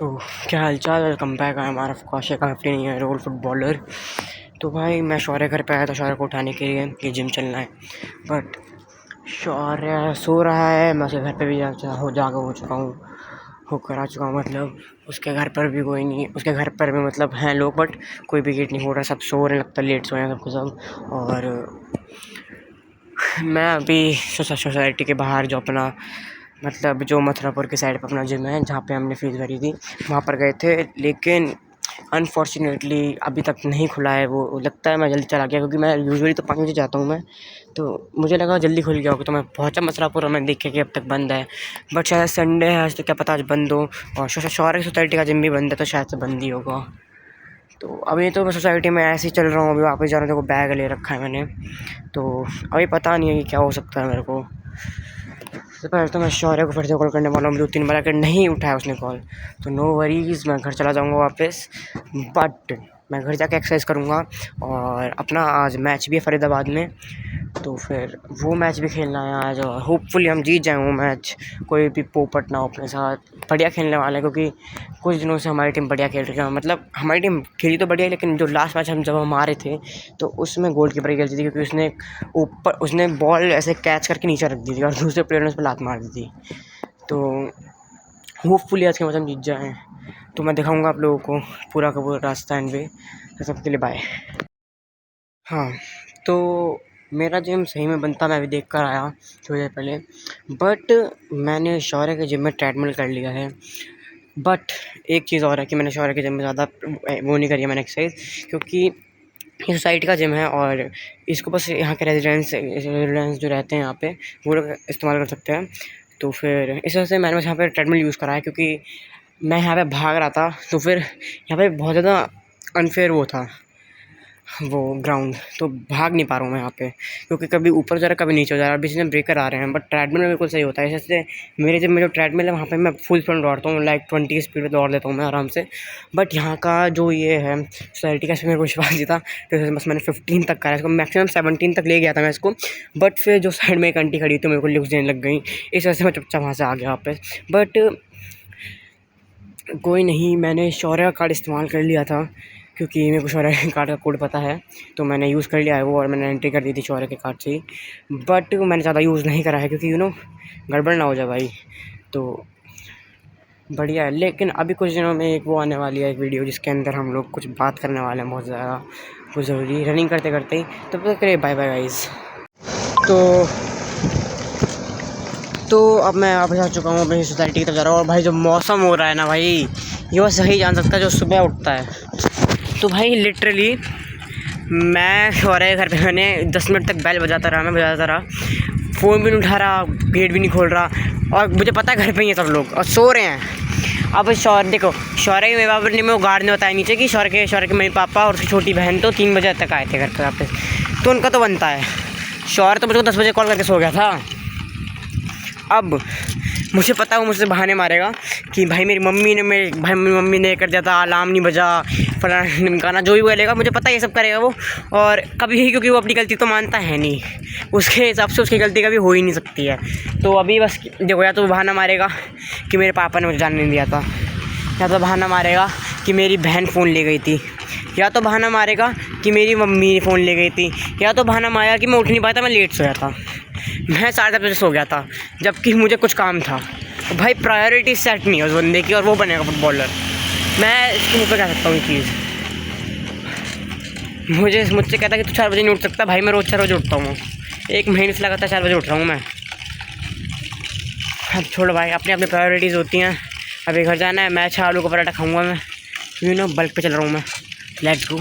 तो क्या हालचाल। Welcome back. हमारा कौशिक 15 ईयर ओल्ड फुटबॉलर। तो भाई मैं शौर्य घर पे आया था शौर्य को उठाने के लिए कि जिम चलना है, बट शौर्य सो रहा है। मैं उसके घर पे भी जाकर हो चुका हूँ, होकर आ चुका हूँ। मतलब उसके घर पर भी कोई नहीं, उसके घर पर भी मतलब हैं लोग, बट कोई भी गेट नहीं हो रहा, सब सो रहे, लगता लेट सोए हैं सबको सब। और मैं अभी सोसाइटी के बाहर जो अपना मतलब जो मथुरापुर के साइड पर अपना जिम है जहाँ पे हमने फ़ीस भरी थी वहाँ पर गए थे, लेकिन अनफॉर्चुनेटली अभी तक नहीं खुला है। वो लगता है मैं जल्दी चला गया, क्योंकि मैं यूजुअली तो 5 बजे जाता हूँ मैं, तो मुझे लगा जल्दी खुल गया होगा। तो मैं पहुँचा मथुरापुर और मैं देखे कि अब तक बंद है, बट शायद संडे है आज, तो क्या पता आज बंद हो। और शौर्य सोसाइटी का जिम भी बंद है, तो शायद से बंद ही होगा। तो अभी तो मैं सोसाइटी में ऐसे ही चल रहा हूँ। अभी वापस जा रहा हूँ, देखो बैग ले रखा है मैंने, तो अभी पता नहीं है कि क्या हो सकता है मेरे को। सबसे पहले तो मैं शौर्य को फिर से कॉल करने वाला हूँ, 2-3 बार अगर नहीं उठाया उसने कॉल तो नो वरीज़, मैं घर चला जाऊँगा वापस। बट मैं घर जाके एक्सरसाइज करूँगा, और अपना आज मैच भी है फरीदाबाद में, तो फिर वो मैच भी खेलना है आज, और होपफुली हम जीत जाएँ वो मैच। कोई भी पोपट ना हो अपने साथ, बढ़िया खेलने वाले हैं, क्योंकि कुछ दिनों से हमारी टीम बढ़िया खेल रही है। मतलब हमारी टीम खेली तो बढ़िया, लेकिन जो लास्ट मैच जब हम हारे थे तो उसमें गोलकीपर की गलती थी, क्योंकि उसने बॉल ऐसे कैच करके नीचे रख दी थी और दूसरे प्लेयर ने उस पर लात मार दी थी। तो होपफुली आज के मैच हम जीत जाएँ, तो मैं दिखाऊंगा आप लोगों को पूरा का पूरा रास्ता एंड वे। तो सबके लिए बाय। हाँ, तो मेरा जिम सही में बनता मैं अभी देख कर आया थोड़ी देर पहले, बट मैंने शौर्य के जिम में ट्रेडमिल कर लिया है। बट एक चीज़ और है कि मैंने शौर्य के जिम में ज़्यादा वो नहीं करी है मैंने एक्सरसाइज, क्योंकि ये सोसाइटी का जिम है और इसको बस यहाँ के रेजिडेंट्स जो रहते हैं यहाँ पे वो लोग इस्तेमाल कर सकते हैं। तो फिर इस वजह से मैंने बस यहाँ पे ट्रेडमिल यूज़ करा है, क्योंकि मैं यहाँ पे भाग रहा था, तो फिर यहाँ पे बहुत ज़्यादा अनफेयर वो था वो ग्राउंड, तो भाग नहीं पा रहा हूँ मैं यहाँ पे, क्योंकि कभी ऊपर जा रहा कभी नीचे जा रहा है। बीच में ब्रेकर आ रहे हैं, बट ट्रेडमिल में बिल्कुल सही होता है। जैसे मेरे जब मेरा ट्रेडमिल है वहाँ पे मैं फुल स्पीड दौड़ता हूँ, लाइक 20 की स्पीड में दौड़ लेता हूँ मैं आराम से। बट यहाँ का जो ये है सोसाइटी का, इसमें मेरे को विश्वास नहीं था, तो बस मैंने 15 तक करा इसको, मैक्सिमम 17 तक ले गया था मैं इसको। बट फिर जो साइड में एक आंटी खड़ी थी मेरे को लिफ्ट देने लग गई, इस वजह से मैं चुपचाप वहाँ से आ गया वापस। बट कोई नहीं, मैंने शौर्य का कार्ड इस्तेमाल कर लिया था, क्योंकि मेरे को शौर्य के कार्ड का कोड पता है, तो मैंने यूज़ कर लिया है वो, और मैंने एंट्री कर दी थी शौर्य के कार्ड से ही। बट मैंने ज़्यादा यूज़ नहीं करा है, क्योंकि गड़बड़ ना हो जाए भाई। तो बढ़िया है, लेकिन अभी कुछ दिनों में एक वो आने वाली है, एक वीडियो जिसके अंदर हम लोग कुछ बात करने वाले हैं बहुत ज़्यादा कुछ ज़रूरी, रनिंग करते करते ही। तब तक करिए बाय बाय गाइज़। तो अब मैं वापस आ चुका हूँ अपनी सोसाइटी की तरफ जा रहा हूँ, और भाई जो मौसम हो रहा है ना भाई, ये बस सही जान सकता है जो सुबह उठता है। तो भाई लिटरली मैं शौर्य के घर पे मैंने 10 मिनट तक बेल बजाता रहा, फ़ोन भी नहीं उठा रहा, गेट भी नहीं खोल रहा, और मुझे पता है घर पे ही है सब लोग और सो रहे हैं। अब शौर्य देखो, शौर्य के मेरे पापा ने मेरे को गार्ड ने बताया नीचे कि शौर्य के मेरे पापा और उसकी छोटी बहन तो 3 बजे तक आए थे घर पर वापस, तो उनका तो बनता है। शौर्य तो मुझको 10 बजे कॉल करके सो गया था। अब मुझे पता है वो मुझसे बहाने मारेगा कि भाई मेरी मम्मी ने कर दिया था, अलार्म नहीं बजा, फलाना ढिमकाना, जो भी बोलेगा मुझे पता है ये सब करेगा वो। और कभी ही, क्योंकि वो अपनी गलती तो मानता है नहीं, उसके हिसाब से उसकी गलती कभी हो ही नहीं सकती है। तो अभी बस देखो, या तो बहाना मारेगा कि मेरे पापा ने मुझे जाने नहीं दिया था, या तो बहाना मारेगा कि मेरी बहन फ़ोन ले गई थी, या तो बहाना मारेगा कि मेरी मम्मी फ़ोन ले गई थी, या तो बहाना मारेगा कि मैं उठ नहीं पाया था, मैं लेट सोया था। मैं 7:30 बजे सो गया था जबकि मुझे कुछ काम था। तो भाई प्रायोरिटी सेट नहीं है उस बंदे की, और वो बनेगा फुटबॉलर। मैं इसके मुँह पे कह सकता हूँ ये चीज़। मुझसे कहता कि तू 4 बजे नहीं उठ सकता, भाई मैं रोज़ 4 बजे उठता हूँ, 1 महीने से लगातार 4 बजे उठ रहा हूँ मैं। अब छोड़ो भाई, अपनी अपनी प्रायोरिटीज़ होती हैं। अभी घर जाना है, मैच आलू का पराठा खाऊँगा मैं, बल्क पे चल रहा हूँ मैं। Let's go.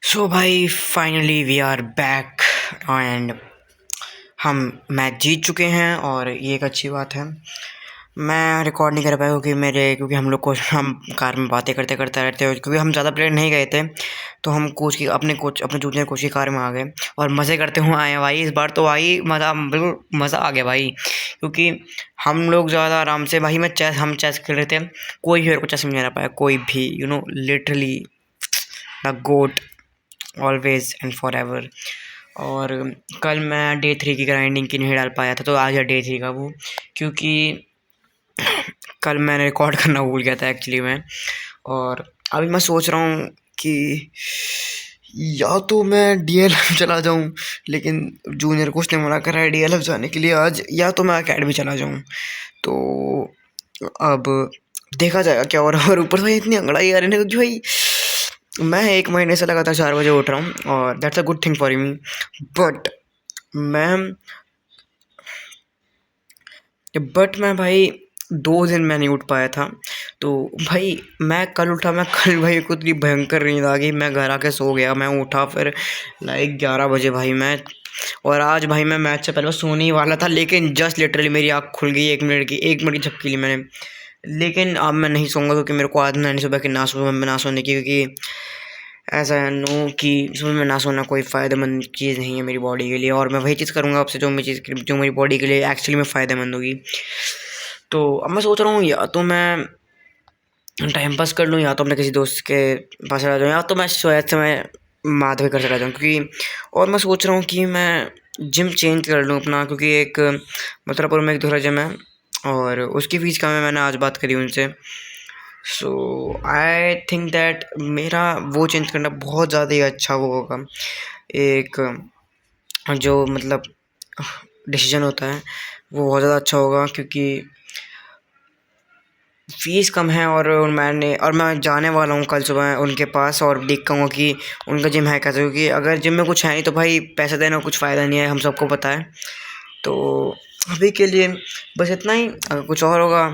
सो भाई finally we are back, and हम मैच जीत चुके हैं, और ये एक अच्छी बात है। मैं रिकॉर्ड नहीं कर पाया क्योंकि हम लोग हम कार में बातें करते करते रहते हैं, क्योंकि हम ज़्यादा प्लेयर नहीं गए थे, तो हम अपने जूनियर कोच की कार में आ गए और मज़े करते हुए आए भाई। इस बार तो भाई बिल्कुल मज़ा आ गया भाई, क्योंकि हम लोग ज़्यादा आराम से भाई हम चेस खेल रहे थे, कोई भी मेरे को चेस नहीं आ पाया, कोई भी, literally the goat always and forever एवर। और कल मैं डे 3 की ग्राइंडिंग की नहीं डाल पाया था, तो आज है डे 3 का वो, क्योंकि कल मैंने रिकॉर्ड करना भूल गया था एक्चुअली मैं। और अभी मैं सोच रहा हूँ कि या तो मैं डीएलएफ चला जाऊँ, लेकिन जूनियर कोच ने मना करा है डीएलएफ जाने के लिए आज, या तो मैं अकेडमी चला जाऊँ। तो अब देखा जाएगा क्या हो रहा है। और ऊपर से इतनी अंगड़ाई आ रही है कि भाई मैं 1 महीने से लगातार 4 बजे उठ रहा हूँ और that's a good thing for me. But मैं भाई 2 दिन मैं नहीं उठ पाया था। तो भाई मैं कल उठा, मैं कल भाई को इतनी भयंकर नींद आ गई, मैं घर आके सो गया। मैं उठा फिर लाइक 11 बजे भाई मैं। और आज भाई मैं मैच से पहले सोने ही वाला था, लेकिन जस्ट लिटरली मेरी आँख खुल गई 1 मिनट की झपकी ली मैंने। लेकिन अब मैं नहीं सोऊंगा क्योंकि मेरे को आदत नहीं सुबह की ना सोने की, क्योंकि ऐसा है नो कि सुबह में ना सोना कोई फ़ायदेमंद चीज़ नहीं है मेरी बॉडी के लिए। और मैं वही चीज़ करूँगा आपसे जो मेरी बॉडी के लिए एक्चुअली में फ़ायदेमंद होगी। तो अब मैं सोच रहा हूँ या तो मैं टाइम पास कर लूँ, या तो अपने किसी दोस्त के पास चला जाऊँ, या तो मैं शायद से मैं माधवी कर चला जाऊँ। क्योंकि और मैं सोच रहा हूँ कि मैं जिम चेंज कर लूँ अपना, क्योंकि एक मथुरापुर में एक दूसरा जिम है और उसकी फ़ीस कम है, मैंने आज बात करी उनसे। सो आई थिंक दैट मेरा वो चेंज करना बहुत ज़्यादा ही अच्छा वो होगा, एक जो मतलब डिसीजन होता है वो बहुत ज़्यादा अच्छा होगा, क्योंकि फ़ीस कम है। और मैं जाने वाला हूँ कल सुबह उनके पास और देखता हूँ कि उनका जिम है कैसे, क्योंकि अगर जिम में कुछ है नहीं तो भाई पैसे देने का कुछ फ़ायदा नहीं है, हम सबको पता है। तो अभी के लिए बस इतना ही, अगर कुछ और होगा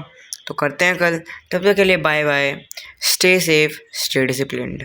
तो करते हैं कल। तब तक के लिए bye bye, stay safe, stay disciplined.